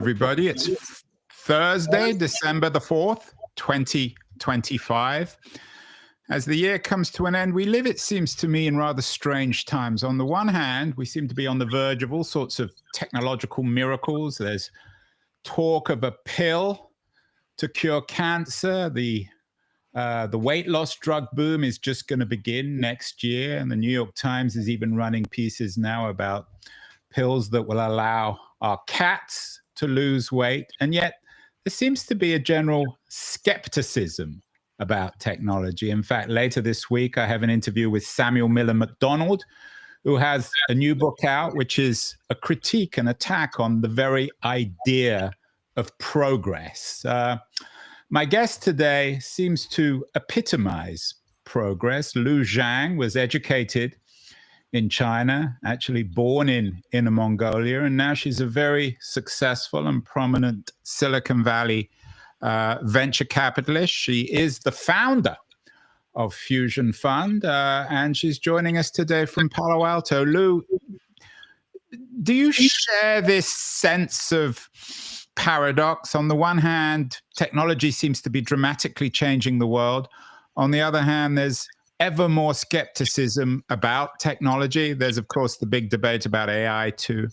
Everybody. It's Thursday, December the 4th, 2025. As the year comes to an end, we live, it seems to me, in rather strange times. On the one hand, we seem to be on the verge of all sorts of technological miracles. There's talk of a pill to cure cancer. The weight loss drug boom is just going to begin next year. And the New York Times is even running pieces now about pills that will allow our cats to lose weight. And yet there seems to be a general skepticism about technology. In fact, later this week, I have an interview with Samuel Miller MacDonald, who has a new book out, which is a critique and attack on the very idea of progress. My guest today seems to epitomize progress. Lu Zhang was educated in China, actually born in Inner Mongolia, and now she's a very successful and prominent Silicon Valley venture capitalist. She is the founder of Fusion Fund, and she's joining us today from Palo Alto. Lu, do you share this sense of paradox? On the one hand, technology seems to be dramatically changing the world. On the other hand, there's ever more skepticism about technology. There's, of course, the big debate about AI too.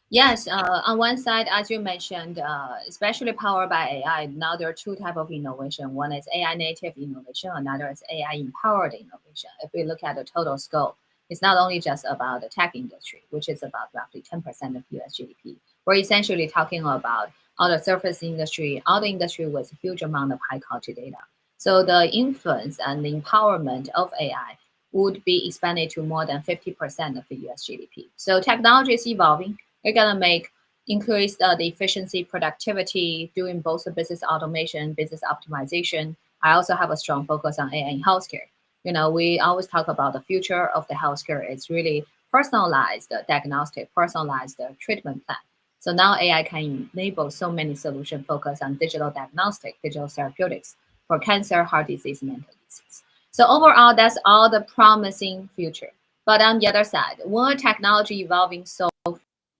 Yes, on one side, as you mentioned, especially powered by AI, now there are two types of innovation. One is AI native innovation, another is AI empowered innovation. If we look at the total scope, it's not only just about the tech industry, which is about roughly 10% of US GDP. We're essentially talking about all the surface industry, all the industry with a huge amount of high quality data. So the influence and the empowerment of AI would be expanded to more than 50% of the US GDP. So technology is evolving. We're going to increase the efficiency, productivity, doing both the business automation, business optimization. I also have a strong focus on AI in healthcare. You know, we always talk about the future of the healthcare. It's really personalized diagnostic, personalized treatment plan. So now AI can enable so many solutions focused on digital diagnostic, digital therapeutics for cancer, heart disease, mental disease. So overall, that's all the promising future. But on the other side, when technology evolving so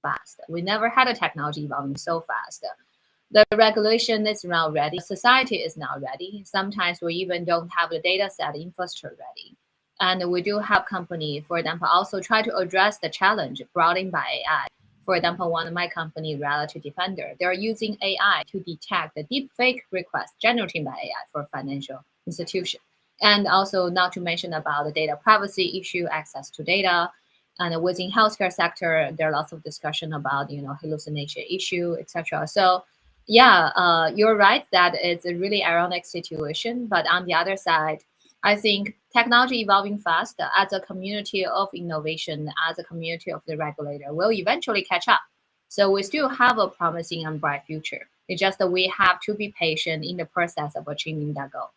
fast, we never had a technology evolving so fast. The regulation is now ready. Society is now ready. Sometimes we even don't have the data set infrastructure ready. And we do have companies, for example, also try to address the challenge brought in by AI. For example, one of my company, Reality Defender, they're using AI to detect the deep fake requests generated by AI for financial institution. And also not to mention about the data privacy issue, access to data. And within healthcare sector, there are lots of discussion about, hallucination issue, etc. So yeah, you're right that it's a really ironic situation. But on the other side, I think technology evolving fast as a community of innovation, as a community of the regulator will eventually catch up. So we still have a promising and bright future. It's just that we have to be patient in the process of achieving that goal.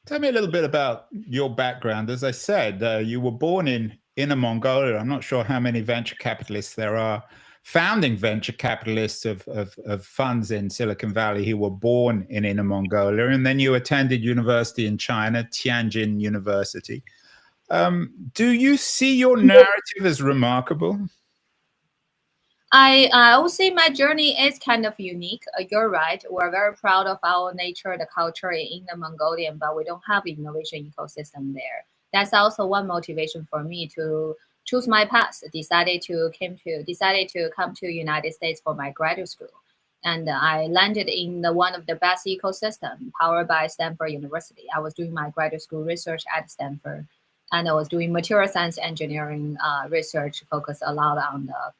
Tell me a little bit about your background. As I said, you were born in Inner Mongolia. I'm not sure how many venture capitalists there are, founding venture capitalists of funds in Silicon Valley who were born in Inner Mongolia, and then you attended university in China, Tianjin University. Do you see your narrative as remarkable? I would say my journey is kind of unique. You're right. We're very proud of our nature, the culture in the Mongolian, but we don't have innovation ecosystem there. That's also one motivation for me to choose my path. Decided to come to United States for my graduate school, and I landed in one of the best ecosystem powered by Stanford University. I was doing my graduate school research at Stanford, and I was doing material science engineering research, focused a lot on the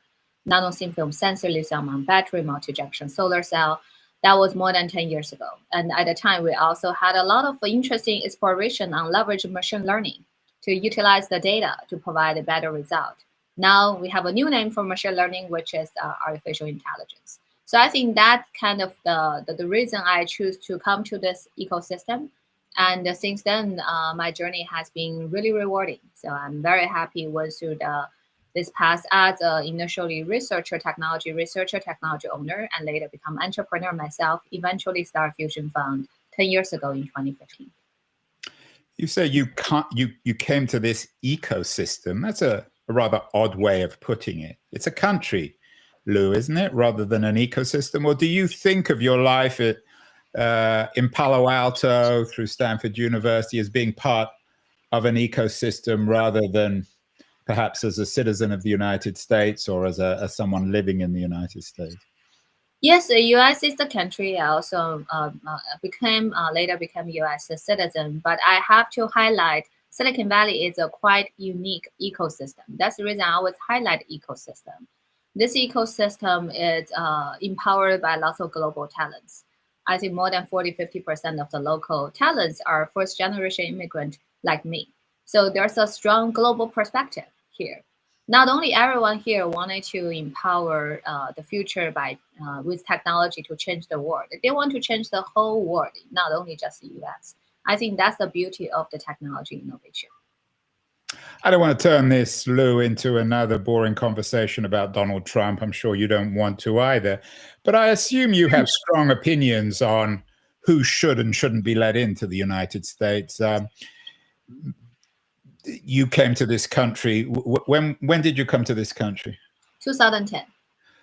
nano-thin film sensor, lithium-ion battery, multi-junction solar cell. That was more than 10 years ago. And at the time, we also had a lot of interesting exploration on leverage machine learning to utilize the data to provide a better result. Now we have a new name for machine learning, which is artificial intelligence. So I think that's kind of the reason I choose to come to this ecosystem. And since then, my journey has been really rewarding. So I'm very happy went through this path as initially technology owner, and later become entrepreneur myself, eventually start Fusion Fund 10 years ago in 2015. You say you came to this ecosystem. That's a rather odd way of putting it. It's a country Lou, isn't it, rather than an ecosystem? Or do you think of your life in Palo Alto through Stanford University as being part of an ecosystem rather than perhaps as a citizen of the United States or as someone living in the United States? Yes, the U.S. is the country. I also later became U.S. citizen. But I have to highlight Silicon Valley is a quite unique ecosystem. That's the reason I always highlight ecosystem. This ecosystem is empowered by lots of global talents. I think more than 40–50% of the local talents are first generation immigrant like me. So there's a strong global perspective here. Not only everyone here wanted to empower the future by with technology to change the world. They want to change the whole world, not only just the US. I think that's the beauty of the technology innovation. I don't want to turn this, Lou, into another boring conversation about Donald Trump. I'm sure you don't want to either. But I assume you have strong opinions on who should and shouldn't be let into the United States. You came to this country. When did you come to this country? 2010.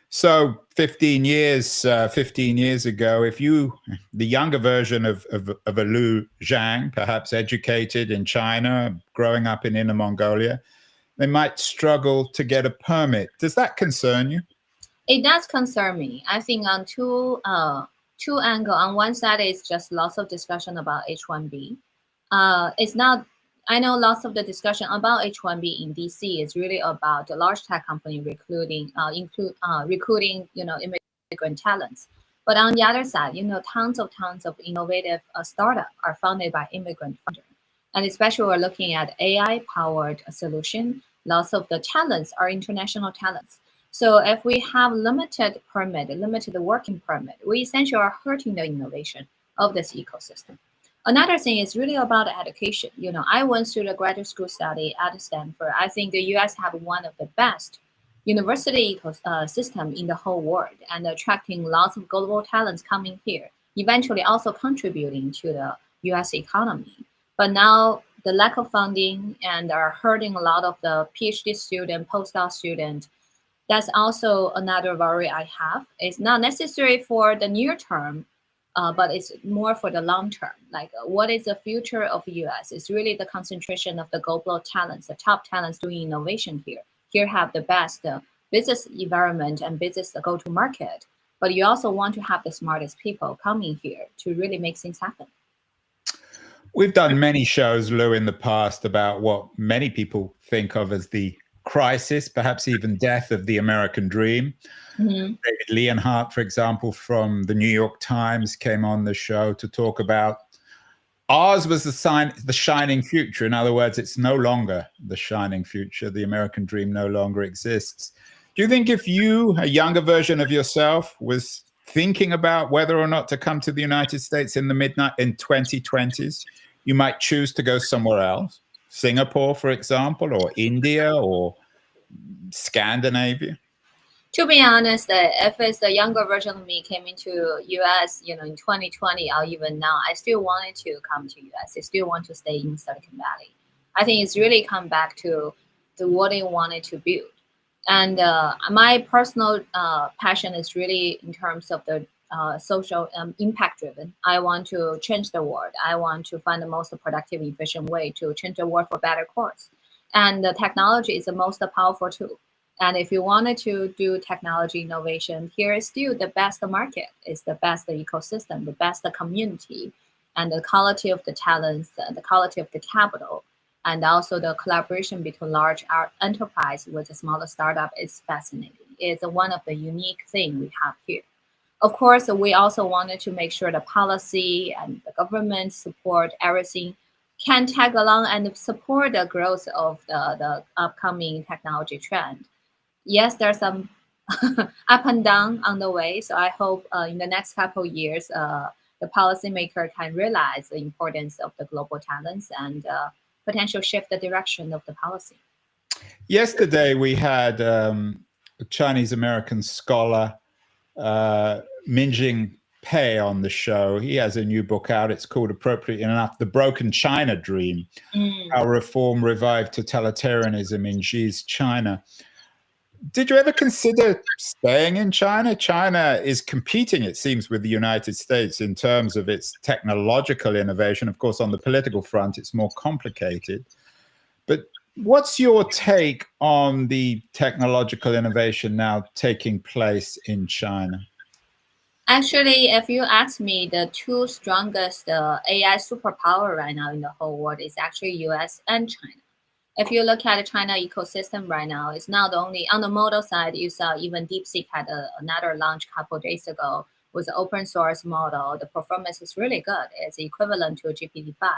So 15 years ago, if you, the younger version of a Lu Zhang, perhaps educated in China, growing up in Inner Mongolia, they might struggle to get a permit. Does that concern you? It does concern me. I think on two angles. On one side, it's just lots of discussion about H-1B. It's not. I know lots of the discussion about H-1B in DC is really about the large tech company recruiting, immigrant talents. But on the other side, tons of innovative startups are founded by immigrant funders. And especially we're looking at AI-powered solution. Lots of the talents are international talents. So if we have limited working permit, we essentially are hurting the innovation of this ecosystem. Another thing is really about education. I went through the graduate school study at Stanford. I think the U.S. have one of the best university system in the whole world and attracting lots of global talents coming here, eventually also contributing to the U.S. economy. But now the lack of funding and are hurting a lot of the PhD student, postdoc student. That's also another worry I have. It's not necessary for the near term, but it's more for the long term. Like, what is the future of the U.S.? It's really the concentration of the global talents, the top talents doing innovation here. Here have the best business environment and business go-to-market. But you also want to have the smartest people coming here to really make things happen. We've done many shows, Lou, in the past about what many people think of as the crisis, perhaps even death of the American dream. Mm-hmm. David Leonhardt, for example, from the New York Times, came on the show to talk about ours was the shining future. In other words, it's no longer the shining future. The American dream no longer exists. Do you think if you, a younger version of yourself, was thinking about whether or not to come to the United States in the 2020s, you might choose to go somewhere else? Singapore, for example, or India, or Scandinavia? To be honest, if it's the younger version of me came into US, in 2020 or even now, I still wanted to come to US. I still want to stay in Silicon Valley. I think it's really come back to what I wanted to build. And my personal passion is really in terms of the social impact driven. I want to change the world. I want to find the most productive, efficient way to change the world for better course. And the technology is the most powerful tool. And if you wanted to do technology innovation, here is still the best market, it's the best ecosystem, the best community, and the quality of the talents, the quality of the capital, and also the collaboration between large enterprise with a smaller startup is fascinating. It's one of the unique things we have here. Of course, we also wanted to make sure the policy and the government support everything can tag along and support the growth of the upcoming technology trend. Yes, there's some up and down on the way. So I hope in the next couple of years, the policymaker can realize the importance of the global talents and potential shift the direction of the policy. Yesterday, we had a Chinese-American scholar, Minjing Pei, on the show. He has a new book out. It's called, appropriately enough, The Broken China Dream, How Reform Revived Totalitarianism in Xi's China. Did you ever consider staying in China? China is competing, it seems, with the United States in terms of its technological innovation. Of course, on the political front, it's more complicated. But what's your take on the technological innovation now taking place in China? Actually, if you ask me, the two strongest AI superpower right now in the whole world is actually US and China. If you look at the China ecosystem right now, it's not only on the model side, you saw even DeepSeek had another launch a couple of days ago with an open source model. The performance is really good. It's equivalent to a GPT-5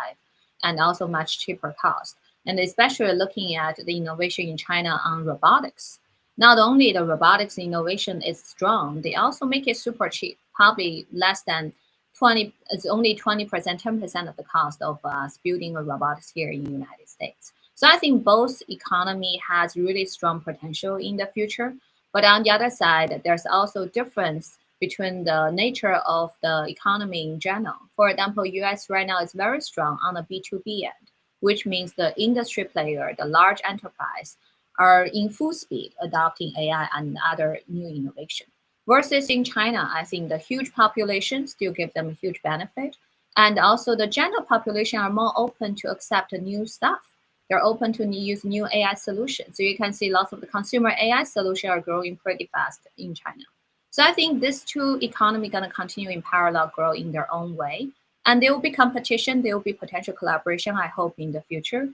and also much cheaper cost. And especially looking at the innovation in China on robotics. Not only the robotics innovation is strong, they also make it super cheap, probably less than 20, it's only 20%, 10% of the cost of building a robotics here in the United States. So I think both economy has really strong potential in the future. But on the other side, there's also difference between the nature of the economy in general. For example, US right now is very strong on the B2B end, which means the industry player, the large enterprise, are in full speed adopting AI and other new innovation. Versus in China, I think the huge population still give them a huge benefit. And also the general population are more open to accept new stuff. They're open to use new AI solutions. So you can see lots of the consumer AI solutions are growing pretty fast in China. So I think these two economy going to continue in parallel grow in their own way. And there will be competition, there will be potential collaboration, I hope, in the future.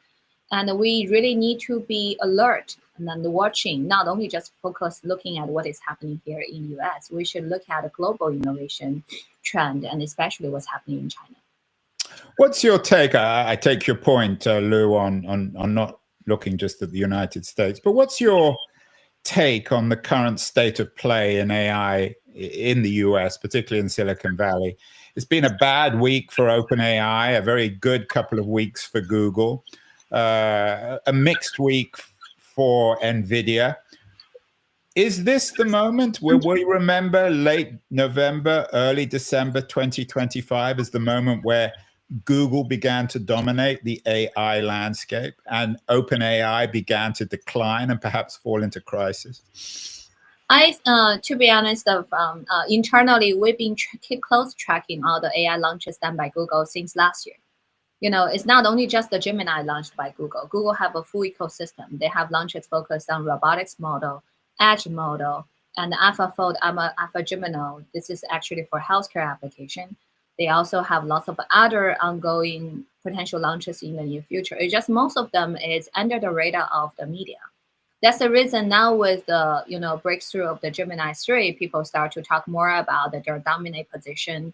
And we really need to be alert and then watching, not only just focus looking at what is happening here in US. We should look at a global innovation trend and especially what's happening in China. What's your take? I take your point, Lou, on not looking just at the United States, but what's your take on the current state of play in AI in the US, particularly in Silicon Valley? It's been a bad week for OpenAI, a very good couple of weeks for Google, a mixed week for NVIDIA. Is this the moment where we remember late November, early December 2025 as the moment where Google began to dominate the AI landscape and OpenAI began to decline and perhaps fall into crisis? To be honest, internally, we've been keep close tracking all the AI launches done by Google since last year. You know, it's not only just the Gemini launched by Google. Google have a full ecosystem. They have launches focused on robotics model, edge model, and AlphaFold, Alpha Gemini. This is actually for healthcare application. They also have lots of other ongoing potential launches in the near future. It's just most of them is under the radar of the media. That's the reason now with the breakthrough of the Gemini 3, people start to talk more about their dominant position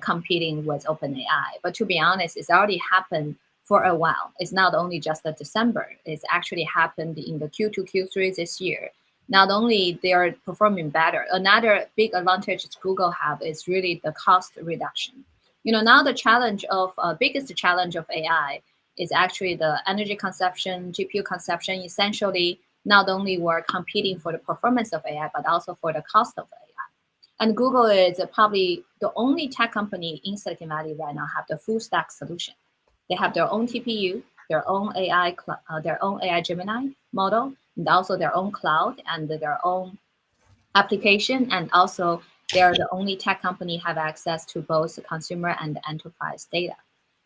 competing with OpenAI. But to be honest, it's already happened for a while. It's not only just the December. It's actually happened in the Q2, Q3 this year. Not only they are performing better, another big advantage Google have is really the cost reduction. Now the biggest challenge of AI is actually the energy consumption, GPU consumption. Essentially, not only we're competing for the performance of AI, but also for the cost of AI. And Google is probably the only tech company in Silicon Valley right now have the full stack solution. They have their own TPU, their own AI Gemini model, and also their own cloud and their own application. And also, they're the only tech company have access to both consumer and enterprise data.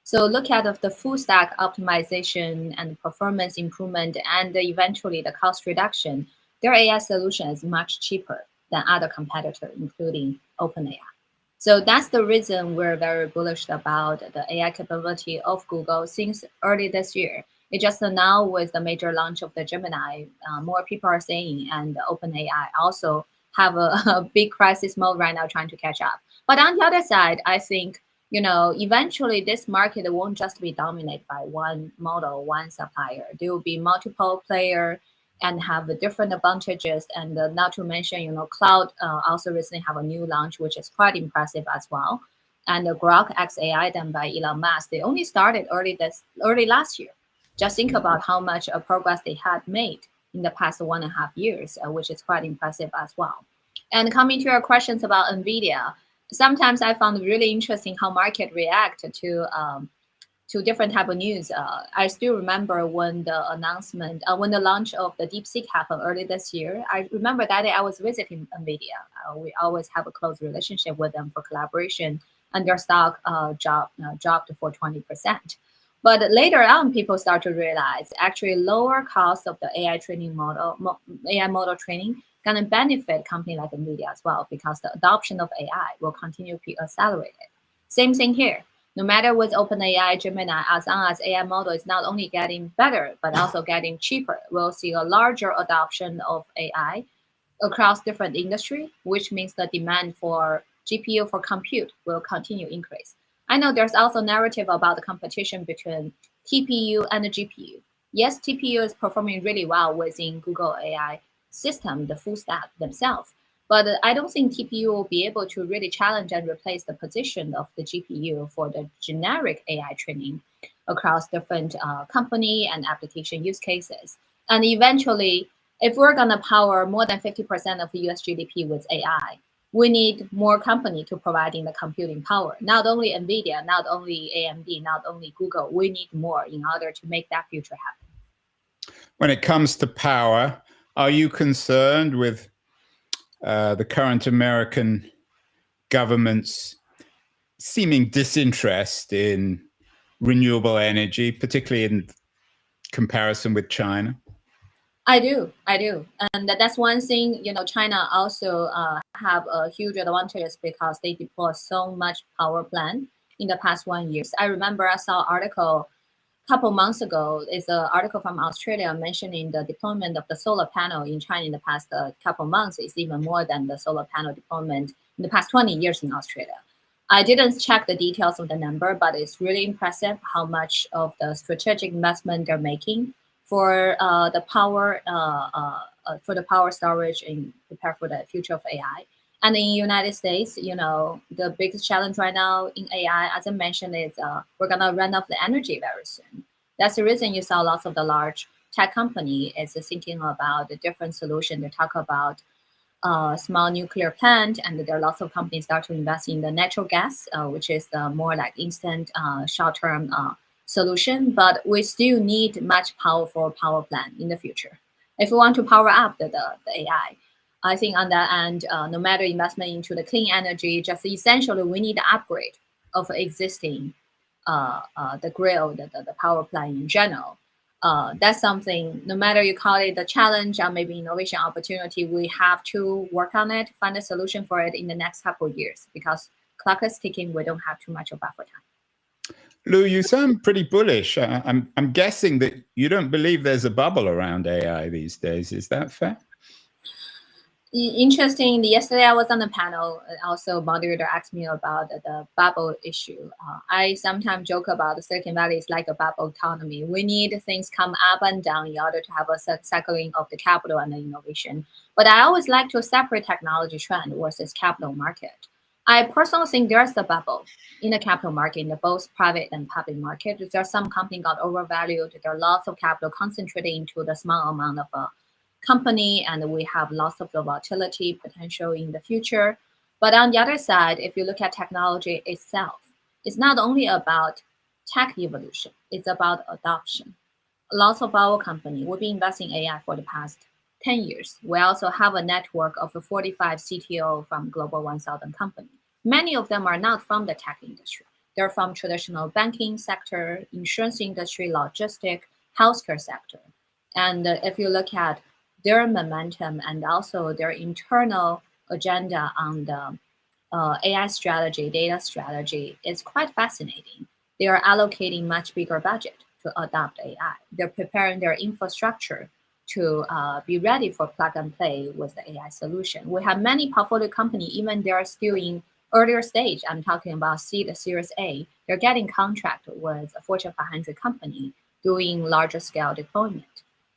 So look at the full stack optimization and performance improvement and eventually the cost reduction. Their AI solution is much cheaper than other competitors, including OpenAI. So that's the reason we're very bullish about the AI capability of Google since early this year. It just now with the major launch of the Gemini, more people are saying, and OpenAI also have a big crisis mode right now trying to catch up. But on the other side, I think eventually this market won't just be dominated by one model, one supplier. There will be multiple players and have the different advantages. And not to mention, cloud also recently have a new launch, which is quite impressive as well. And the Grok XAI done by Elon Musk, they only started early last year. Just think about how much progress they had made in the past 1.5 years, which is quite impressive as well. And coming to your questions about NVIDIA, sometimes I found really interesting how market react to to different type of news. I still remember when the when the launch of the DeepSeek happened early this year. I remember that day I was visiting NVIDIA. We always have a close relationship with them for collaboration, and their stock dropped for 20%. But later on, people start to realize actually lower cost of the AI training AI model training gonna benefit company like NVIDIA as well, because the adoption of AI will continue to be accelerated. Same thing here. No matter with OpenAI, Gemini, as long as AI model is not only getting better, but also getting cheaper, we'll see a larger adoption of AI across different industry, which means the demand for GPU for compute will continue increase. I know there's also narrative about the competition between TPU and the GPU. Yes, TPU is performing really well within Google AI system, the full stack themselves. But I don't think TPU will be able to really challenge and replace the position of the GPU for the generic AI training across different company and application use cases. And eventually, if we're going to power more than 50% of the US GDP with AI, we need more company to providing the computing power. Not only NVIDIA, not only AMD, not only Google, we need more in order to make that future happen. When it comes to power, are you concerned with the current American government's seeming disinterest in renewable energy, particularly in comparison with China? I do, and that's one thing. China also have a huge advantage because they deploy so much power plant in the past 1 year. I remember I saw an article a couple months ago. It's an article from Australia mentioning the deployment of the solar panel in China in the past couple months is even more than the solar panel deployment in the past 20 years in Australia. I didn't check the details of the number, but it's really impressive how much of the strategic investment they're making for the power storage and prepare for the future of AI. And in the United States, the biggest challenge right now in AI, as I mentioned, is we're gonna run out of the energy very soon. That's the reason you saw lots of the large tech company is thinking about the different solution. They talk about small nuclear plant, and there are lots of companies start to invest in the natural gas, which is more like instant, short-term solution. But we still need much powerful power plant in the future if we want to power up the AI. I think on that end, no matter investment into the clean energy, just essentially we need to upgrade of existing the grid, the power plant in general. That's something, no matter you call it the challenge or maybe innovation opportunity, we have to work on it, find a solution for it in the next couple of years, because clock is ticking, we don't have too much of buffer time. Lou, you sound pretty bullish. I'm guessing that you don't believe there's a bubble around AI these days. Is that fair? Interesting. Yesterday I was on the panel. Also, moderator asked me about the bubble issue. I sometimes joke about the Silicon Valley is like a bubble economy. We need things come up and down in order to have a cycling of the capital and the innovation. But I always like to separate technology trend versus capital market. I personally think there's a bubble in the capital market, in the both private and public market. There are some companies got overvalued. There are lots of capital concentrated into the small amount of company, and we have lots of the volatility potential in the future. But on the other side, if you look at technology itself, it's not only about tech evolution, it's about adoption. Lots of our company will be investing in AI for the past 10 years. We also have a network of 45 CTO from Global 1000 companies. Many of them are not from the tech industry. They're from traditional banking sector, insurance industry, logistic, healthcare sector. And if you look at their momentum and also their internal agenda on the AI strategy, data strategy, is quite fascinating. They are allocating much bigger budget to adopt AI. They're preparing their infrastructure to be ready for plug and play with the AI solution. We have many portfolio companies, even they are still in earlier stage. I'm talking about seed, Series A. They're getting contract with a Fortune 500 company doing larger scale deployment.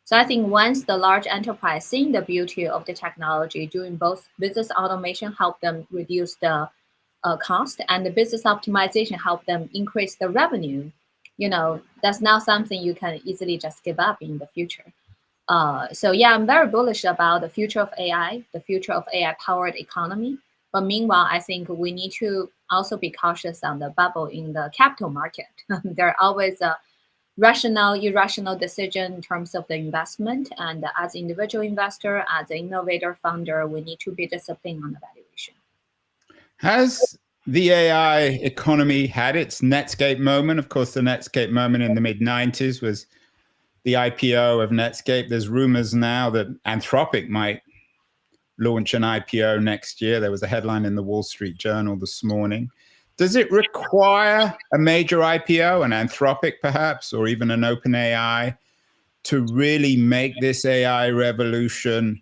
So I think once the large enterprise seeing the beauty of the technology, doing both business automation, help them reduce the cost, and the business optimization help them increase the revenue, that's not something you can easily just give up in the future. So yeah, I'm very bullish about the future of AI, the future of AI-powered economy. But meanwhile, I think we need to also be cautious on the bubble in the capital market. There are always a rational, irrational decision in terms of the investment. And as individual investor, as an innovator founder, we need to be disciplined on the valuation. Has the AI economy had its Netscape moment? Of course, the Netscape moment in the mid-90s was the IPO of Netscape. There's rumors now that Anthropic might launch an IPO next year. There was a headline in the Wall Street Journal this morning. Does it require a major IPO, an Anthropic perhaps, or even an OpenAI, to really make this AI revolution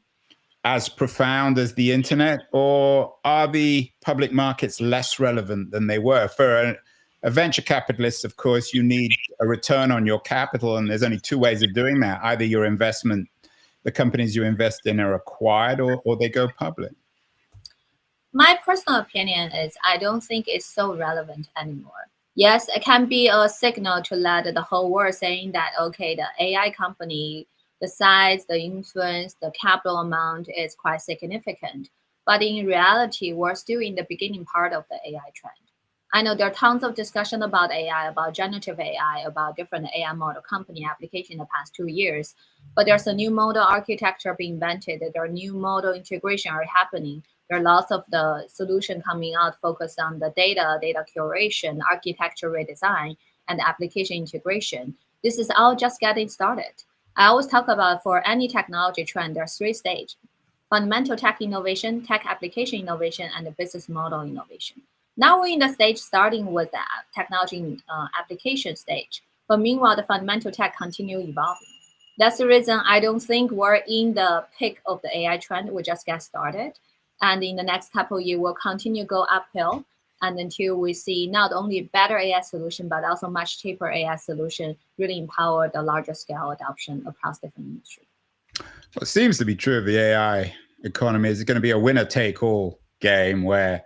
as profound as the internet? Or are the public markets less relevant than they were? For a venture capitalist, of course, you need a return on your capital, and there's only two ways of doing that. Either your investment, the companies you invest in, are acquired, or they go public. My personal opinion is I don't think it's so relevant anymore. Yes, it can be a signal to let the whole world saying that, okay, the AI company, the size, the influence, the capital amount is quite significant. But in reality, we're still in the beginning part of the AI trend. I know there are tons of discussion about AI, about generative AI, about different AI model company application in the past 2 years. But there's a new model architecture being invented. There are new model integration are happening. There are lots of the solution coming out focused on the data curation, architecture redesign, and application integration. This is all just getting started. I always talk about for any technology trend, there are 3 stages: fundamental tech innovation, tech application innovation, and the business model innovation. Now we're in the stage starting with the technology application stage. But meanwhile, the fundamental tech continue evolving. That's the reason I don't think we're in the peak of the AI trend. We just get started. And in the next couple of years, we'll continue to go uphill, and until we see not only better AI solution, but also much cheaper AI solution really empower the larger scale adoption across different industries. What seems to be true of the AI economy is it's going to be a winner-take-all game where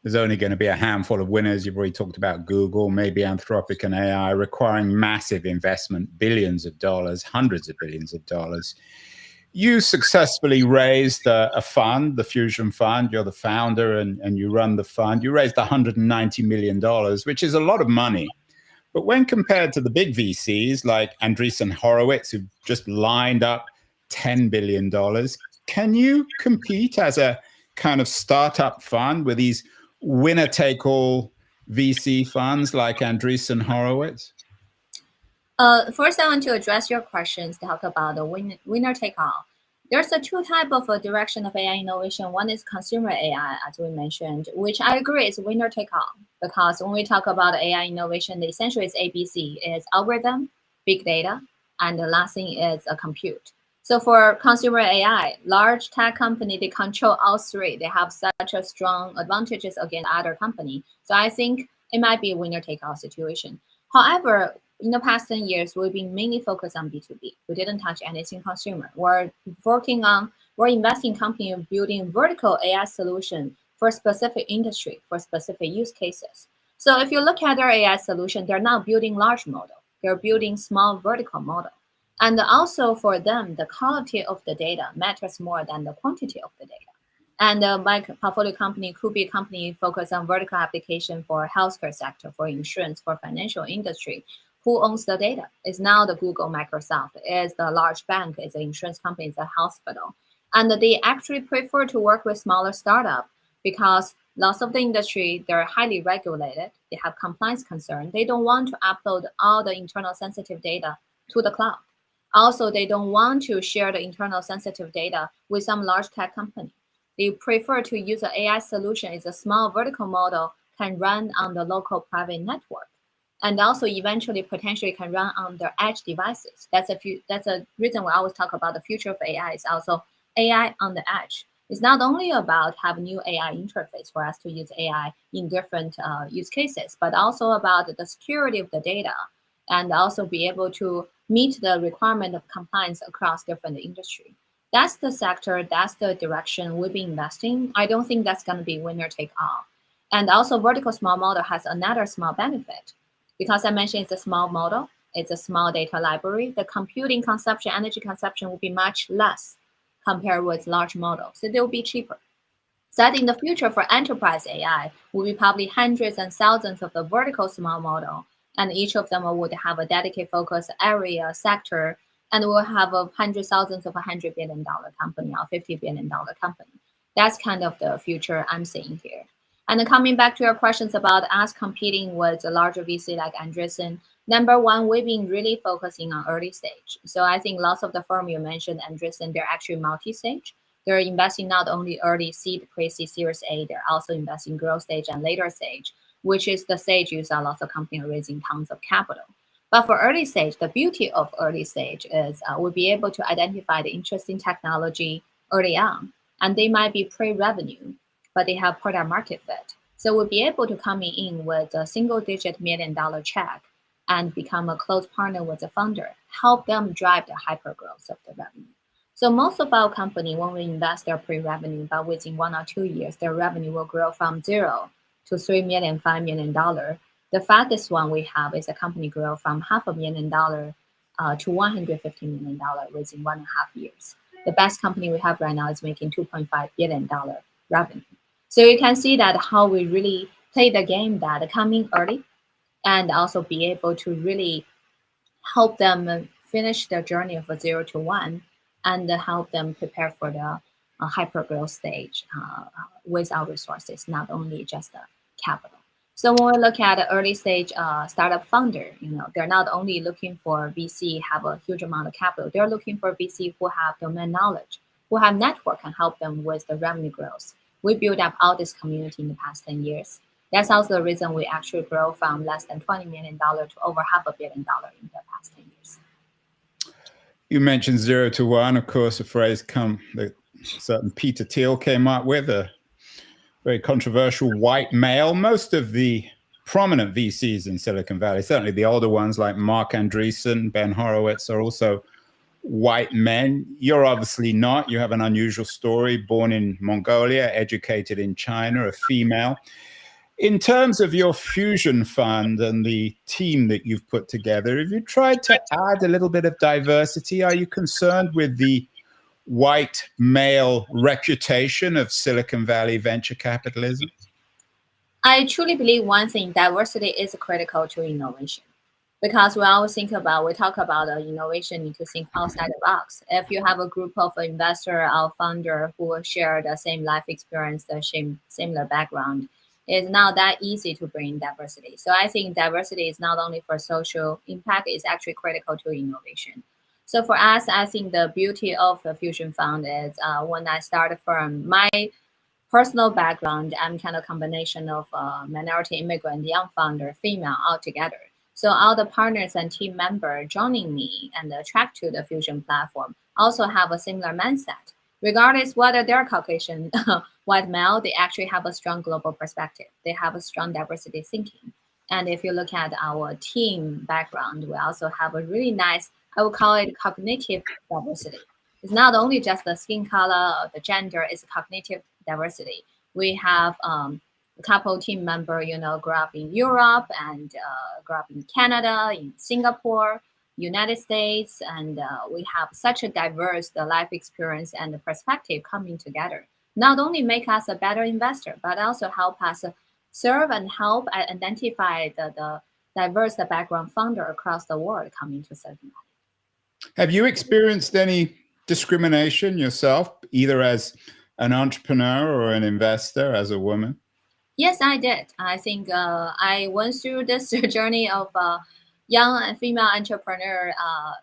there's only going to be a handful of winners. You've already talked about Google, maybe Anthropic and AI, requiring massive investment, billions of dollars, hundreds of billions of dollars. You successfully raised a fund, the Fusion Fund. You're the founder and you run the fund. You raised $190 million, which is a lot of money. But when compared to the big VCs like Andreessen Horowitz, who just lined up $10 billion, can you compete as a kind of startup fund with these winner-take-all VC funds like Andreessen Horowitz? First, I want to address your questions, talk about the winner-take-all. There's a 2 type of a direction of AI innovation. One is consumer AI, as we mentioned, which I agree is winner-take-all. Because when we talk about AI innovation, the essentially is ABC, is algorithm, big data, and the last thing is a compute. So for consumer AI, large tech company, they control all 3. They have such a strong advantages against other company. So I think it might be a winner-take-all situation. However, in the past 10 years, we've been mainly focused on B2B. We didn't touch anything consumer. We're investing in company building vertical AI solution for specific industry, for specific use cases. So if you look at their AI solution, they're not building large model. They're building small vertical model. And also for them, the quality of the data matters more than the quantity of the data. And my portfolio company could be a company focused on vertical application for healthcare sector, for insurance, for financial industry. Who owns the data? It's now the Google, Microsoft, is the large bank, is the insurance company, is the hospital. And they actually prefer to work with smaller startup because lots of the industry, they're highly regulated. They have compliance concern. They don't want to upload all the internal sensitive data to the cloud. Also, they don't want to share the internal sensitive data with some large tech company. They prefer to use an AI solution. It's a small vertical model can run on the local private network. And also eventually potentially can run on their edge devices. That's a reason we always talk about the future of AI is also AI on the edge. It's not only about having new AI interface for us to use AI in different use cases, but also about the security of the data and also be able to meet the requirement of compliance across different industry. That's the sector, that's the direction we've been investing. I don't think that's going to be winner take all. And also vertical small model has another small benefit. Because I mentioned it's a small model, it's a small data library, the computing consumption, energy consumption will be much less compared with large models. So they'll be cheaper. So that in the future for enterprise AI will be probably hundreds and thousands of the vertical small model, and each of them would have a dedicated focus area, sector, and will have a hundred thousands of $100 billion company or $50 billion company. That's kind of the future I'm seeing here. And then coming back to your questions about us competing with a larger VC like Andreessen, number one, we've been really focusing on early stage. So I think lots of the firm you mentioned, Andreessen, they're actually multi-stage. They're investing not only early seed, pre-seed, Series A, they're also investing growth stage and later stage, which is the stage you saw lots of companies raising tons of capital. But for early stage, the beauty of early stage is we'll be able to identify the interesting technology early on, and they might be pre-revenue, but they have product market fit. So we'll be able to come in with a single-digit $1 million check and become a close partner with the founder, help them drive the hyper growth of the revenue. So most of our company, when we invest their pre-revenue, but within 1 or 2 years, their revenue will grow from 0 to $3 million, $5 million. The fastest one we have is a company grow from $500,000 to $150 million within 1.5 years. The best company we have right now is making $2.5 billion revenue. So you can see that how we really play the game that coming early and also be able to really help them finish their journey of 0 to 1 and help them prepare for the hyper growth stage with our resources, not only just the capital. So when we look at the early stage startup founder, they're not only looking for VC have a huge amount of capital, they're looking for VC who have domain knowledge, who have network and help them with the revenue growth. We built up all this community in the past 10 years. That's also the reason we actually grow from less than $20 million to over $500 million in the past 10 years. You mentioned 0 to 1, of course, a phrase that certain Peter Thiel came up with, a very controversial white male. Most of the prominent VCs in Silicon Valley, certainly the older ones like Mark Andreessen, Ben Horowitz, are also white men. You're obviously not. You have an unusual story, born in Mongolia, educated in China, a female. In terms of your fusion fund and the team that you've put together, have you tried to add a little bit of diversity? Are you concerned with the white male reputation of Silicon Valley venture capitalism? I truly believe one thing, diversity is critical to innovation. Because we always we talk about innovation, need to think outside the box. If you have a group of investor or founder who share the same life experience, the similar background, it's not that easy to bring diversity. So I think diversity is not only for social impact, it's actually critical to innovation. So for us, I think the beauty of the Fusion Fund is when I started firm, my personal background, I'm kind of combination of minority immigrant, young founder, female all together. So all the partners and team members joining me and attract to the Fusion platform also have a similar mindset. Regardless whether they're Caucasian, white male, they actually have a strong global perspective. They have a strong diversity thinking. And if you look at our team background, we also have a really nice, I would call it cognitive diversity. It's not only just the skin color or the gender, it's cognitive diversity. We have a couple team member, grew up in Europe and grew up in Canada, in Singapore, United States, and we have such a diverse life experience and the perspective coming together. Not only make us a better investor, but also help us serve and help identify the diverse background founder across the world coming to Silicon Valley. Have you experienced any discrimination yourself, either as an entrepreneur or an investor, as a woman? Yes, I did. I think I went through this journey of young and female entrepreneur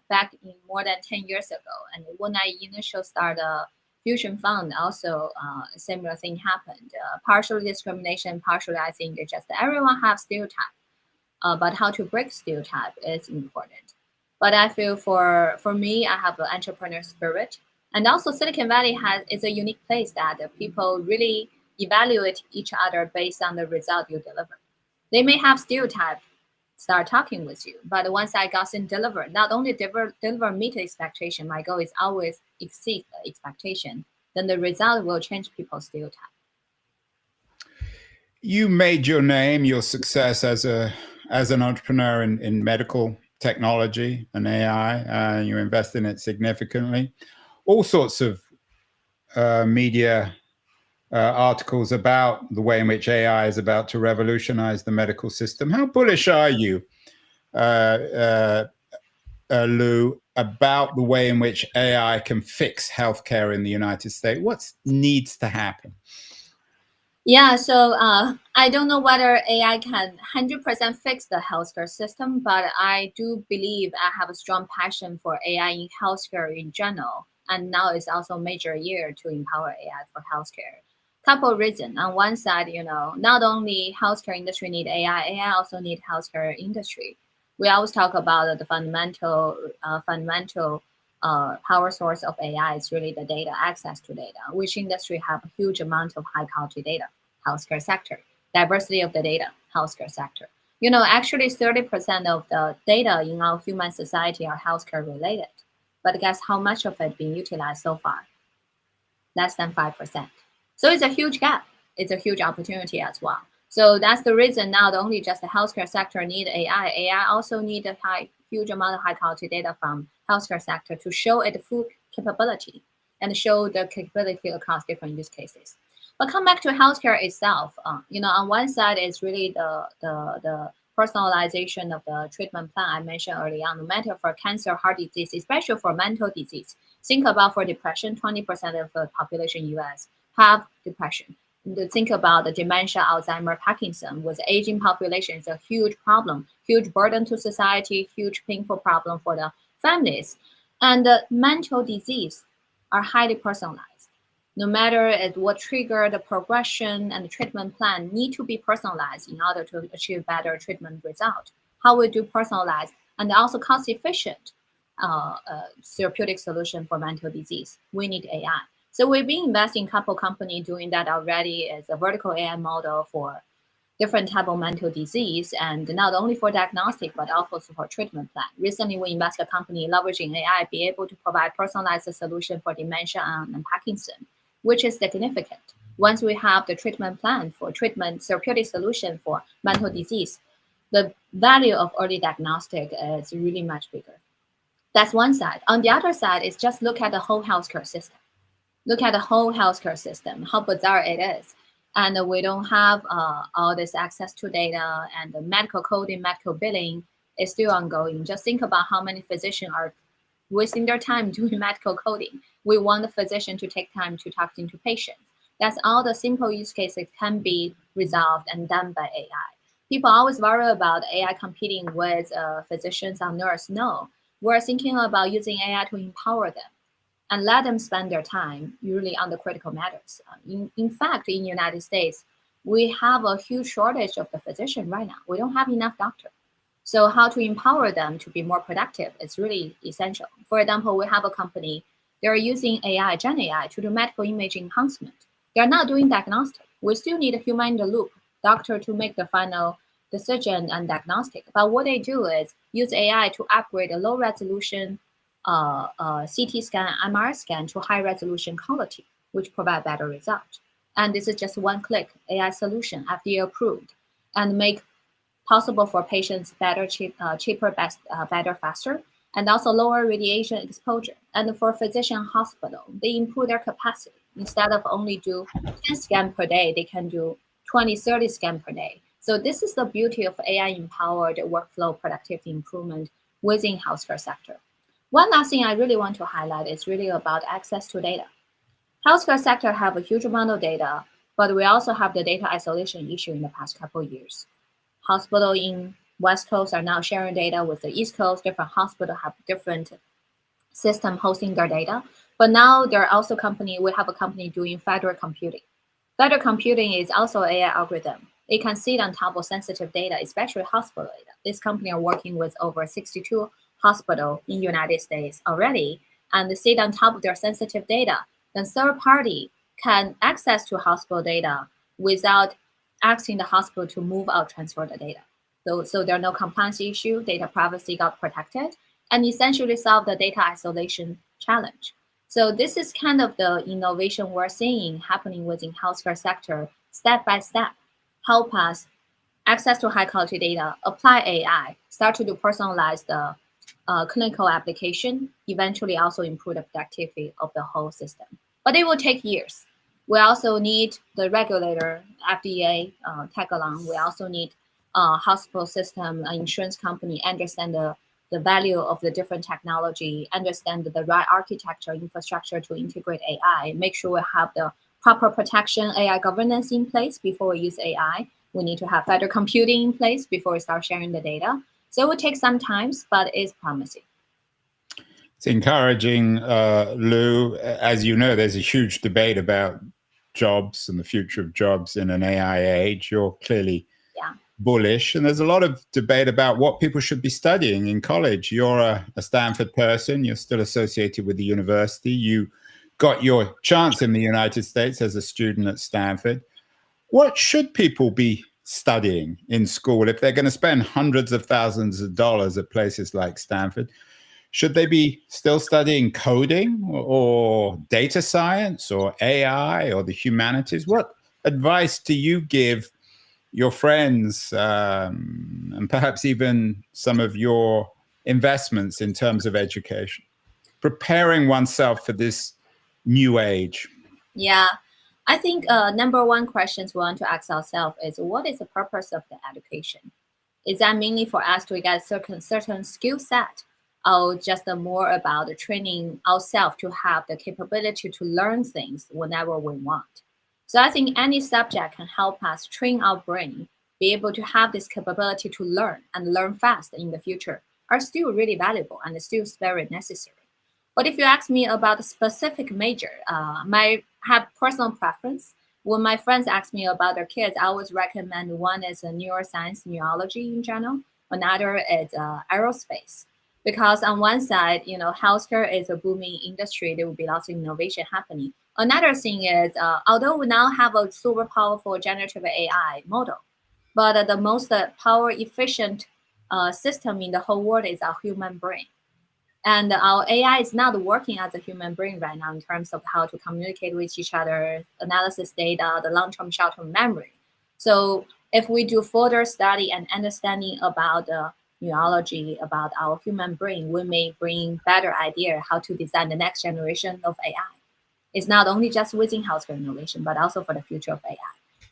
back in more than 10 years ago. And when I initially started a Fusion Fund, also a similar thing happened. Partially discrimination, partially I think it's just everyone have stereotype. But how to break stereotype is important. But I feel for me, I have an entrepreneur spirit. And also Silicon Valley is a unique place that people really evaluate each other based on the result you deliver. They may have stereotype, start talking with you, but once I got in deliver, not only deliver meet expectation, my goal is always exceed the expectation, then the result will change people's stereotype. You made your name, your success as an entrepreneur in medical technology and AI, and you invest in it significantly. All sorts of media articles about the way in which AI is about to revolutionize the medical system. How bullish are you, Lou, about the way in which AI can fix healthcare in the United States? What needs to happen? Yeah, so I don't know whether AI can 100% fix the healthcare system, but I do believe I have a strong passion for AI in healthcare in general. And now it's also a major year to empower AI for healthcare. Couple reasons. On one side, not only healthcare industry need AI also need healthcare industry. We always talk about the fundamental power source of AI is really the data, access to data, which industry have a huge amount of high quality data, healthcare sector, diversity of the data, healthcare sector. Actually 30% of the data in our human society are healthcare related. But guess how much of it being utilized so far? Less than 5%. So it's a huge gap. It's a huge opportunity as well. So that's the reason not only just the healthcare sector need AI also need a huge amount of high quality data from healthcare sector to show its full capability and show the capability across different use cases. But come back to healthcare itself. On one side is really the personalization of the treatment plan I mentioned earlier on, no matter for cancer, heart disease, especially for mental disease. Think about for depression, 20% of the population in US have depression. Think about the dementia, Alzheimer, Parkinson. With aging population, it's a huge problem, huge burden to society, huge painful problem for the families. And mental disease are highly personalized. No matter at what trigger, the progression and the treatment plan need to be personalized in order to achieve better treatment result. How we do personalized and also cost efficient therapeutic solution for mental disease? We need AI. So we've been investing in a couple companies doing that already as a vertical AI model for different type of mental disease, and not only for diagnostic, but also for treatment plan. Recently, we invested a company leveraging AI, be able to provide personalized solution for dementia and Parkinson, which is significant. Once we have the treatment plan for treatment therapeutic solution for mental disease, the value of early diagnostic is really much bigger. That's one side. On the other side is just look at the whole healthcare system. Look at the whole healthcare system, how bizarre it is. And we don't have all this access to data, and the medical coding, medical billing is still ongoing. Just think about how many physicians are wasting their time doing medical coding. We want the physician to take time to talk to patients. That's all the simple use cases can be resolved and done by AI. People always worry about AI competing with physicians and nurses. No, we're thinking about using AI to empower them and let them spend their time usually on the critical matters. In fact, in the United States, we have a huge shortage of the physician right now. We don't have enough doctors. So how to empower them to be more productive is really essential. For example, we have a company, they're using AI, Gen AI, to do medical imaging enhancement. They're not doing diagnostic. We still need a human in the loop, doctor to make the final decision and diagnostic. But what they do is use AI to upgrade a low resolution CT scan, MR scan to high resolution quality, which provide better result. And this is just one click AI solution, FDA approved, and make possible for patients better, cheaper, better, faster, and also lower radiation exposure. And for physician hospital, they improve their capacity. Instead of only do 10 scans per day, they can do 20, 30 scans per day. So this is the beauty of AI-empowered workflow productivity improvement within healthcare sector. One last thing I really want to highlight is really about access to data. Healthcare sector have a huge amount of data, but we also have the data isolation issue in the past couple of years. Hospital in West Coast are now sharing data with the East Coast. Different hospitals have different system hosting their data. But now there are also we have a company doing federal computing. Federal computing is also AI algorithm. It can sit on top of sensitive data, especially hospital data. This company are working with over 62 hospital in United States already, and they sit on top of their sensitive data. Then third party can access to hospital data without asking the hospital to move or transfer the data. So there are no compliance issue, data privacy got protected, and essentially solve the data isolation challenge. So this is kind of the innovation we're seeing happening within healthcare sector, step by step, help us access to high quality data, apply AI, start to do personalized clinical application, eventually also improve the productivity of the whole system. But it will take years. We also need the regulator, FDA, tag along. We also need hospital system, insurance company, understand the value of the different technology, understand the right architecture, infrastructure to integrate AI, make sure we have the proper protection, AI governance in place before we use AI. We need to have better computing in place before we start sharing the data. So it will take some time, but it's promising. It's encouraging, Lou. As you know, there's a huge debate about jobs and the future of jobs in an AI age. You're clearly bullish, and there's a lot of debate about what people should be studying in college. You're a Stanford person. You're still associated with the university. You got your chance in the United States as a student at Stanford. What should people be studying in school if they're going to spend hundreds of thousands of dollars at places like Stanford? Should they be still studying coding or data science or AI or the humanities? What advice do you give your friends and perhaps even some of your investments in terms of education, preparing oneself for this new age? Yeah, I think number one questions we want to ask ourselves is what is the purpose of the education? Is that mainly for us to get certain skill set, or just more about the training ourselves to have the capability to learn things whenever we want? So I think any subject can help us train our brain, be able to have this capability to learn and learn fast in the future are still really valuable and still very necessary. But if you ask me about a specific major, my have personal preference. When my friends ask me about their kids, I always recommend one is a neuroscience, neurology in general. Another is aerospace, because on one side, healthcare is a booming industry. There will be lots of innovation happening. Another thing is, although we now have a super powerful generative AI model, but the most power efficient system in the whole world is our human brain. And our AI is not working as a human brain right now in terms of how to communicate with each other, analysis data, the long-term, short-term memory. So if we do further study and understanding about the neurology, about our human brain, we may bring better idea how to design the next generation of AI. It's not only just within healthcare innovation, but also for the future of AI.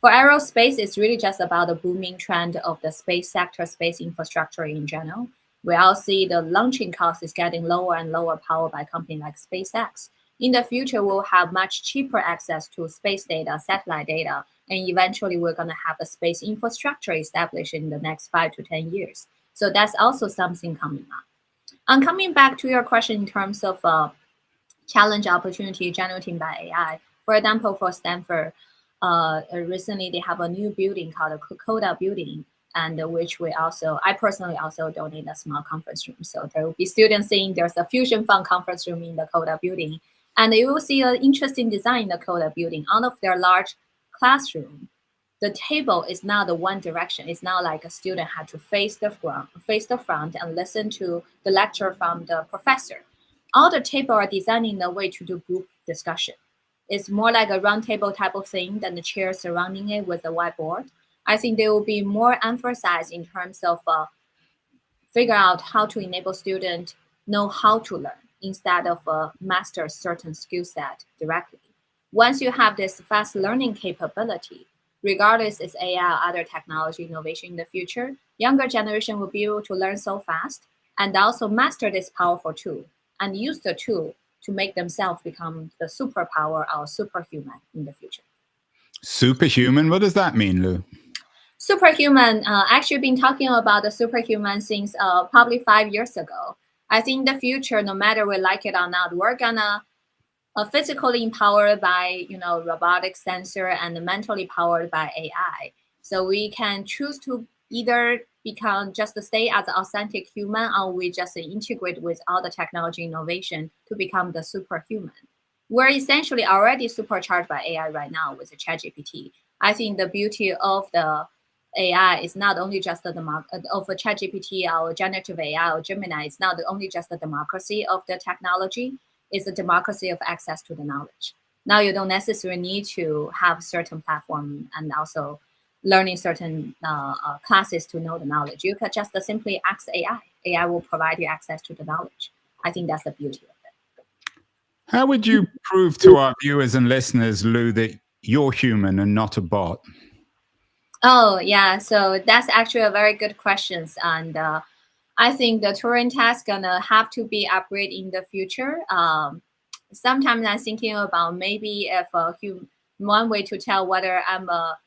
For aerospace, it's really just about the booming trend of the space sector, space infrastructure in general. We all see the launching cost is getting lower and lower powered by companies like SpaceX. In the future, we'll have much cheaper access to space data, satellite data, and eventually we're going to have a space infrastructure established in the next 5 to 10 years. So that's also something coming up. And coming back to your question in terms of challenge opportunity generated by AI, for example, for Stanford, recently they have a new building called the Coda building, and which I personally also donate a small conference room. So there will be students saying there's a Fusion Fund conference room in the Coda building. And you will see an interesting design in the Coda building. Out of their large classroom, the table is not the one direction. It's not like a student had to face the front and listen to the lecture from the professor. All the tables are designed in a way to do group discussion. It's more like a round table type of thing than the chair surrounding it with a whiteboard. I think they will be more emphasized in terms of figure out how to enable students know how to learn instead of master certain skill set directly. Once you have this fast learning capability, regardless it's AI or other technology innovation in the future, younger generation will be able to learn so fast and also master this powerful tool and use the tool to make themselves become the superpower or superhuman in the future. Superhuman? What does that mean, Lou? Superhuman, actually been talking about the superhuman since probably 5 years ago. I think in the future, no matter we like it or not, we're gonna physically empowered by robotic sensor and mentally powered by AI. So we can choose to either become just stay as an authentic human, or we just integrate with all the technology innovation to become the superhuman. We're essentially already supercharged by AI right now with the ChatGPT. I think the beauty of the AI is not only just the of a ChatGPT or generative AI or Gemini. It's not only just the democracy of the technology. It's a democracy of access to the knowledge. Now you don't necessarily need to have certain platform and also learning certain classes to know the knowledge. You could just simply ask AI. AI will provide you access to the knowledge. I think that's the beauty of it. How would you prove to our viewers and listeners, Lou, that you're human and not a bot? Oh, yeah. So that's actually a very good question. And I think the Turing test gonna have to be upgraded in the future. Sometimes I'm thinking about maybe if one way to tell whether I'm a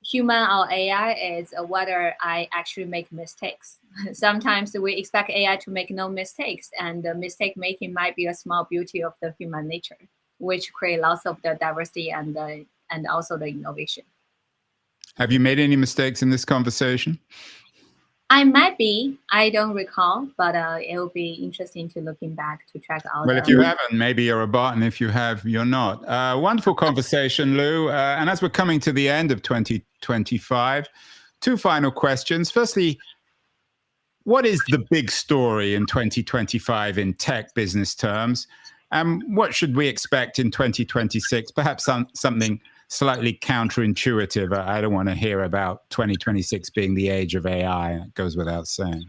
human or AI is whether I actually make mistakes. Sometimes we expect AI to make no mistakes, and the mistake making might be a small beauty of the human nature, which create lots of the diversity and also the innovation. Have you made any mistakes in this conversation? I might be. I don't recall, but it will be interesting to looking back to track all. Well, if you haven't, maybe you're a bot, and if you have, you're not. Wonderful conversation, Lou. And as we're coming to the end of 2025, two final questions. Firstly, what is the big story in 2025 in tech business terms? And what should we expect in 2026? Perhaps something slightly counterintuitive. I don't want to hear about 2026 being the age of AI. It goes without saying.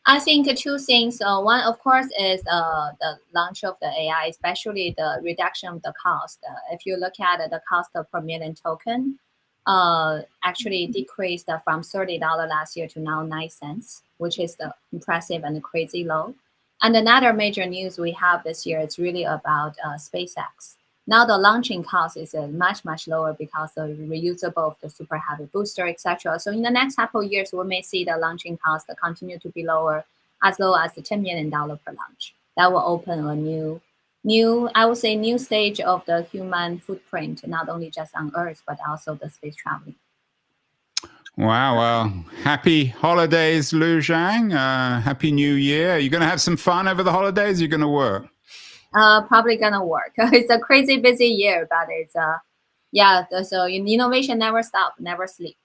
I think two things. One, of course, is the launch of the AI, especially the reduction of the cost. If you look at the cost per million token, actually decreased from $30 last year to now 9 cents, which is impressive and crazy low. And another major news we have this year is really about SpaceX. Now the launching cost is much, much lower because of reusable of the super heavy booster, etc. So in the next couple of years, we may see the launching cost continue to be lower, as low as the $10 million per launch. That will open a I would say, new stage of the human footprint, not only just on Earth, but also the space traveling. Wow. Well, happy holidays, Lu Zhang. Happy New Year. Are you going to have some fun over the holidays? You're going to work? Probably gonna work. It's a crazy busy year, but it's so innovation never stops, never sleep.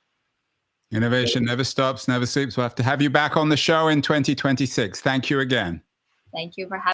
Innovation never stops, never sleeps. We'll have to have you back on the show in 2026. Thank you again. Thank you for having